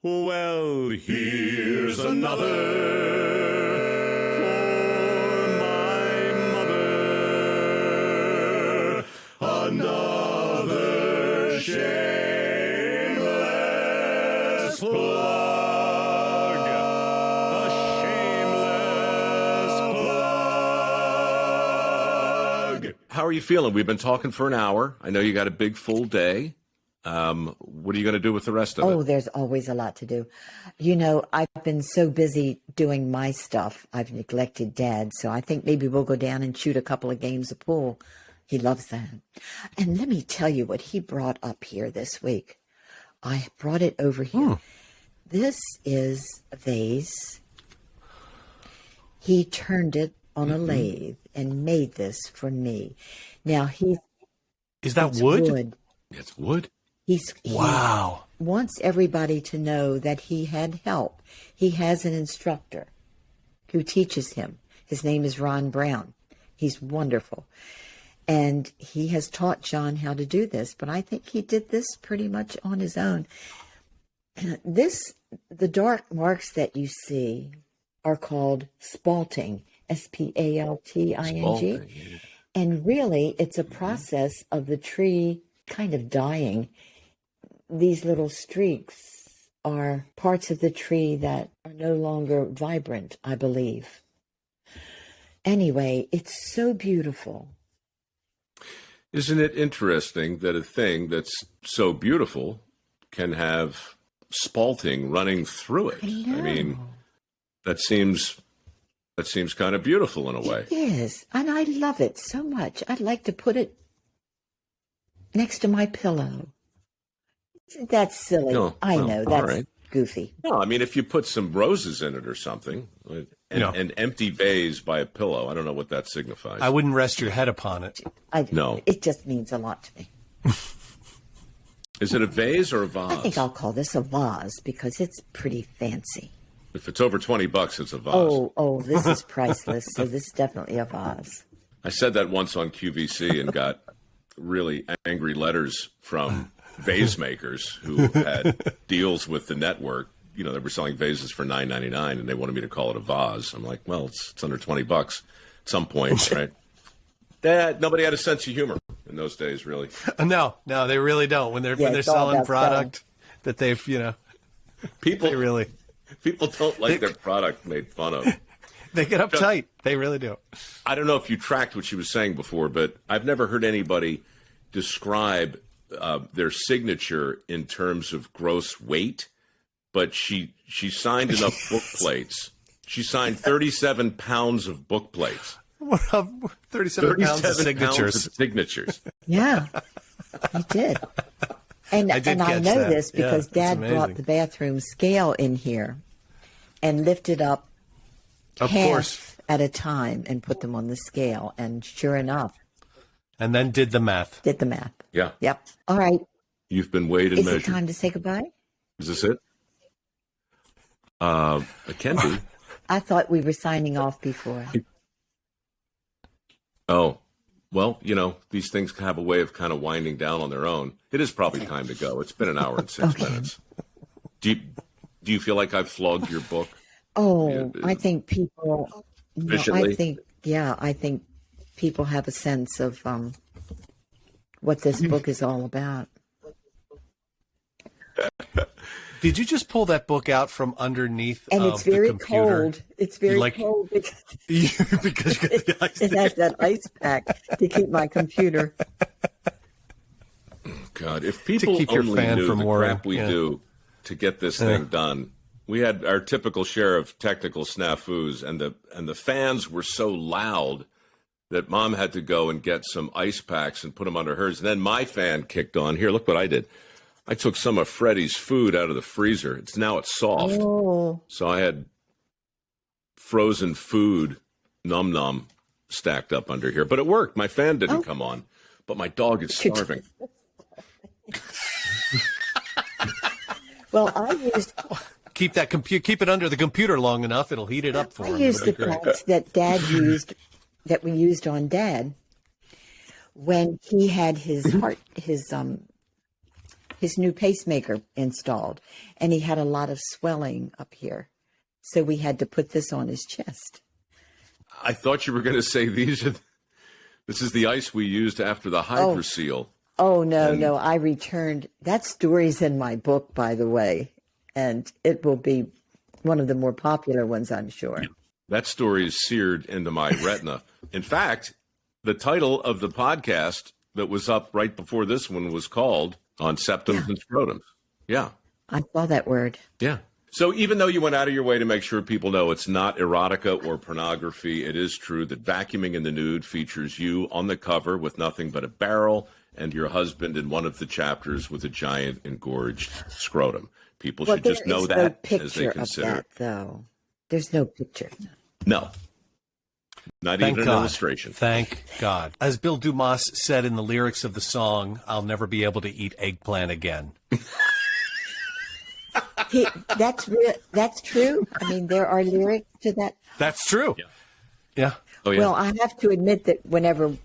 Well, here's another for my mother. Another shameless plug. A shameless plug. How are you feeling? We've been talking for an hour. I know you got a big full day. What are you going to do with the rest of it? Oh, there's always a lot to do. You know, I've been so busy doing my stuff, I've neglected Dad. So I think maybe we'll go down and shoot a couple of games of pool. He loves that. And let me tell you what he brought up here this week. I brought it over here. This is a vase. He turned it on a lathe and made this for me. Now, Is that wood? It's wood. Wow. He wants everybody to know that he had help. He has an instructor who teaches him. His name is Ron Brown. He's wonderful. And he has taught John how to do this, but I think he did this pretty much on his own. The dark marks that you see are called spalting, S-P-A-L-T-I-N-G. Spalting, yeah. And really, it's a process of the tree kind of dying. These little streaks are parts of the tree that are no longer vibrant, I believe. Anyway, it's so beautiful. Isn't it interesting that a thing that's so beautiful can have spalting running through it? I mean, that seems kind of beautiful in a way. It is, and I love it so much. I'd like to put it next to my pillow. That's silly. No, I know, that's right. goofy. No, I mean, if you put some roses in it or something, an empty vase by a pillow, I don't know what that signifies. I wouldn't rest your head upon it. No. It just means a lot to me. Is it a vase or a vase? I think I'll call this a vase because it's pretty fancy. If it's over $20, it's a vase. Oh, this is priceless, so this is definitely a vase. I said that once on QVC and got really angry letters from vase makers who had deals with the network. You know, they were selling vases for $9.99 and they wanted me to call it a vase. I'm like, well, it's under $20 at some point, right? Nobody had a sense of humor in those days, really. No, they really don't. When they're selling product that they've, people don't like their product made fun of. They get uptight. They really do. I don't know if you tracked what she was saying before, but I've never heard anybody describe their signature in terms of gross weight. But she signed enough book plates. She signed 37 pounds of book plates. 37 pounds of signatures. Yeah, he did. And I know this because Dad brought the bathroom scale in here and lifted up half at a time and put them on the scale. And sure enough. And then did the math. Yeah. Yep. All right. You've been weighed and measured. Is it time to say goodbye? Is this it? It can be. I thought we were signing off before. Oh, well, these things have a way of kind of winding down on their own. It is probably time to go. It's been an hour and 6 minutes. Do you feel like I've flogged your book? Oh, I think people. Efficiently? I think people have a sense of what this book is all about. Did you just pull that book out from underneath and it's very the computer? Cold. It's very cold because you got the ice. It has that ice pack to keep my computer. God, if people only knew the crap we do to get this thing done. We had our typical share of technical snafus, and the fans were so loud that Mom had to go and get some ice packs and put them under hers. And then my fan kicked on. Here, look what I did. I took some of Freddie's food out of the freezer. It's soft. Oh. So I had frozen food, num stacked up under here. But it worked. My fan didn't come on. But my dog is starving. Well, I used... Keep it under the computer long enough, it'll heat it up for him. I used the packs that Dad used, that we used on Dad when he had his his new pacemaker installed, and he had a lot of swelling up here. So we had to put this on his chest. I thought you were going to say this is the ice we used after the Hydra seal. Oh, no. I returned. That story's in my book, by the way, and it will be one of the more popular ones, I'm sure. That story is seared into my retina. In fact, the title of the podcast that was up right before this one was called On Septums and Scrotums. Yeah. I saw that word. Yeah. So even though you went out of your way to make sure people know it's not erotica or pornography, it is true that Vacuuming in the Nude features you on the cover with nothing but a barrel and your husband in one of the chapters with a giant engorged scrotum. People should just know that as they consider. Of that, though. There's no picture. No. Not even an illustration. Thank God. As Bill Dumas said in the lyrics of the song, I'll never be able to eat eggplant again. That's true. I mean, there are lyrics to that. That's true. Yeah. Oh, yeah. Well, I have to admit that whenever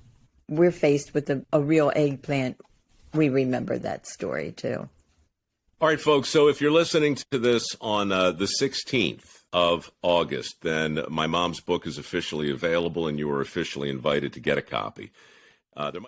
we're faced with a real eggplant, we remember that story, too. All right, folks. So if you're listening to this on the 16th of August, then my mom's book is officially available and you are officially invited to get a copy. There might